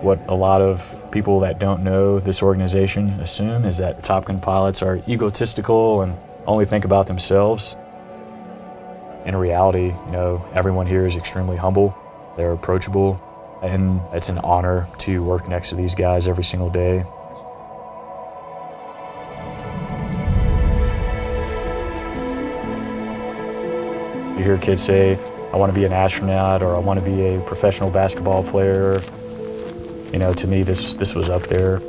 what a lot of people that don't know this organization assume is that Top Gun pilots are egotistical and only think about themselves. In reality, everyone here is extremely humble. They're approachable, and it's an honor to work next to these guys every single day. You hear kids say, I want to be an astronaut, or I want to be a professional basketball player. To me, this was up there.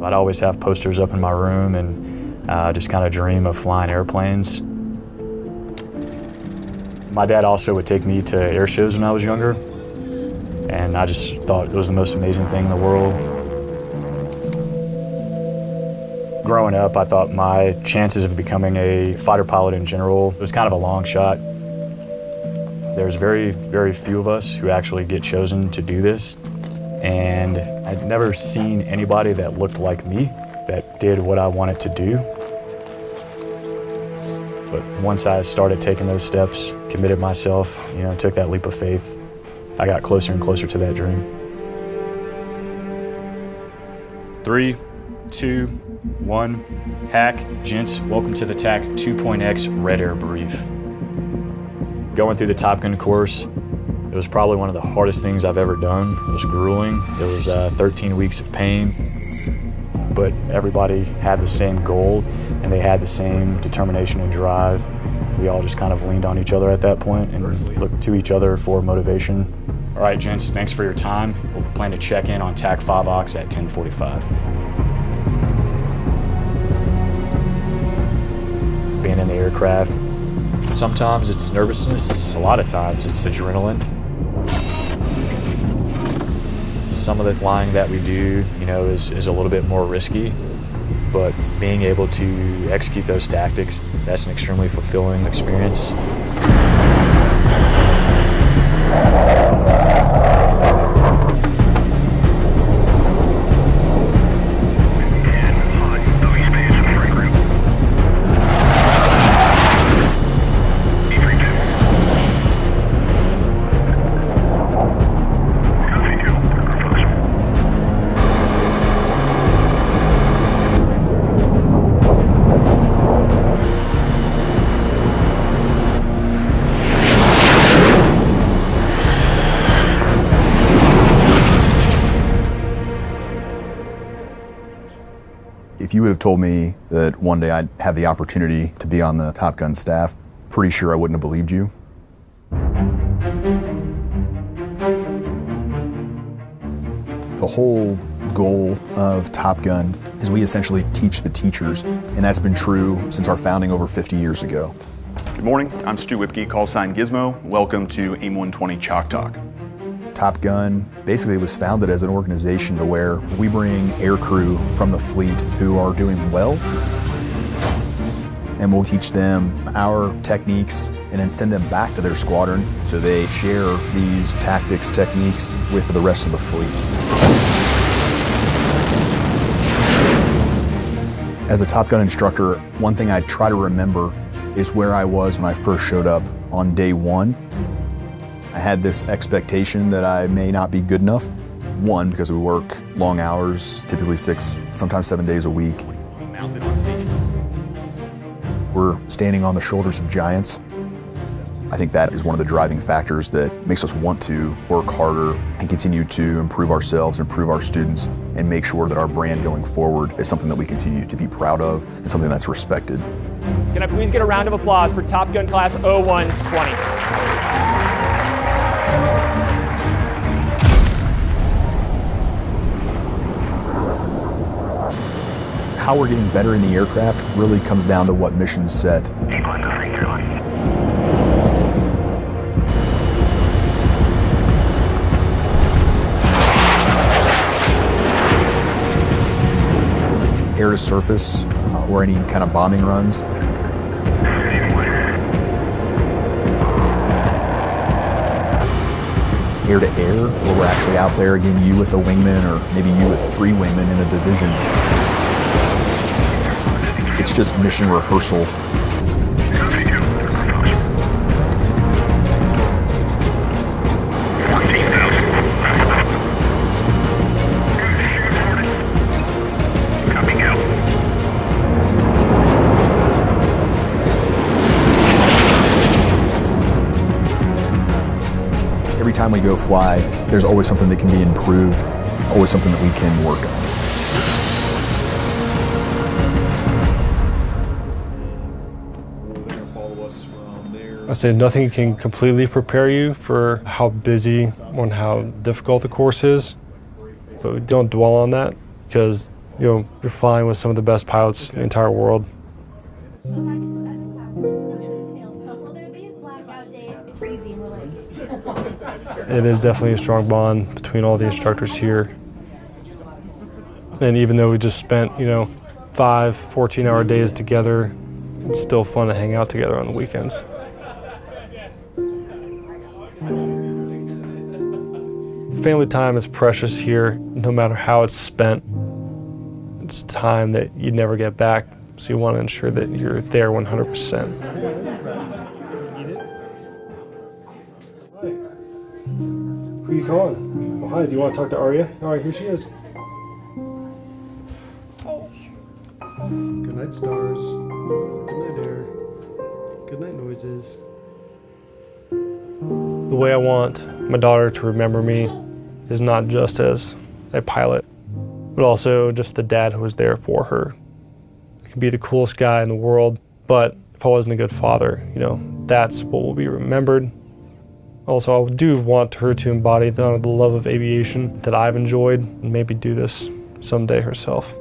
I'd always have posters up in my room and just kind of dream of flying airplanes. My dad also would take me to air shows when I was younger, and I just thought it was the most amazing thing in the world. Growing up, I thought my chances of becoming a fighter pilot in general was kind of a long shot. There's very, very few of us who actually get chosen to do this, and I'd never seen anybody that looked like me, that did what I wanted to do. But once I started taking those steps, committed myself, took that leap of faith, I got closer and closer to that dream. 3, 2, 1, hack. Gents, welcome to the TAC 2.X Red Air Brief. Going through the Top Gun course, it was probably one of the hardest things I've ever done. It was grueling. It was 13 weeks of pain, but everybody had the same goal and they had the same determination and drive. We all just kind of leaned on each other at that point and looked to each other for motivation. All right, gents, thanks for your time. We'll plan to check in on TAC 5 at 10:45. Being in the aircraft, sometimes it's nervousness, a lot of times it's adrenaline. Some of the flying that we do, is a little bit more risky, but being able to execute those tactics, that's an extremely fulfilling experience. If you would have told me that one day I'd have the opportunity to be on the Top Gun staff, pretty sure I wouldn't have believed you. The whole goal of Top Gun is we essentially teach the teachers, and that's been true since our founding over 50 years ago. Good morning, I'm Stu Whipke, call sign Gizmo. Welcome to AIM 120 Chalk Talk. Top Gun basically was founded as an organization to where we bring aircrew from the fleet who are doing well, and we'll teach them our techniques and then send them back to their squadron so they share these tactics, techniques with the rest of the fleet. As a Top Gun instructor, one thing I try to remember is where I was when I first showed up on day one. I had this expectation that I may not be good enough. One, because we work long hours, typically 6, sometimes 7 days a week. We're standing on the shoulders of giants. I think that is one of the driving factors that makes us want to work harder and continue to improve ourselves, improve our students, and make sure that our brand going forward is something that we continue to be proud of and something that's respected. Can I please get a round of applause for Top Gun Class 0120? How we're getting better in the aircraft really comes down to what mission's set. Air to surface, or any kind of bombing runs. Air to air, where we're actually out there, again, you with a wingman, or maybe you with 3 wingmen in a division. It's just mission rehearsal. time we go fly, there's always something that can be improved, always something that we can work on. I say nothing can completely prepare you for how busy and how difficult the course is, but we don't dwell on that because you're flying with some of the best pilots in the entire world. It is definitely a strong bond between all the instructors here. And even though we just spent, 5 14-hour days together, it's still fun to hang out together on the weekends. Family time is precious here, no matter how it's spent. It's time that you never get back, so you want to ensure that you're there 100%. Who are you calling? Oh, hi, do you want to talk to Arya? All right, here she is. Good night, stars. Good night, air. Good night, noises. The way I want my daughter to remember me is not just as a pilot, but also just the dad who was there for her. I could be the coolest guy in the world, but if I wasn't a good father, that's what will be remembered. Also, I do want her to embody the love of aviation that I've enjoyed and maybe do this someday herself.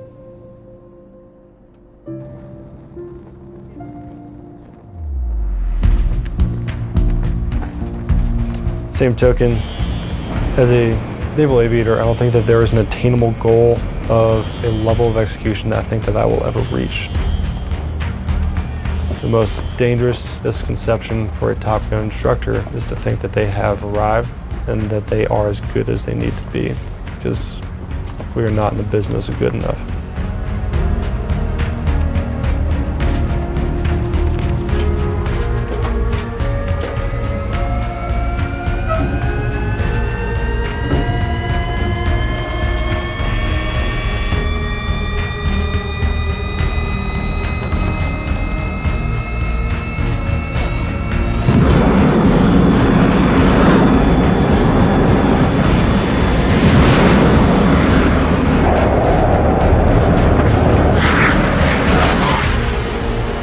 Same token, as a naval aviator, I don't think that there is an attainable goal of a level of execution that I think that I will ever reach. The most dangerous misconception for a Top Gun instructor is to think that they have arrived and that they are as good as they need to be, because we are not in the business of good enough.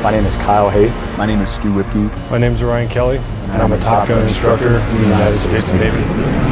My name is Kyle Haith. My name is Stu Whipke. My name is Ryan Kelly, And and I'm a Top Gun instructor in the United States Navy.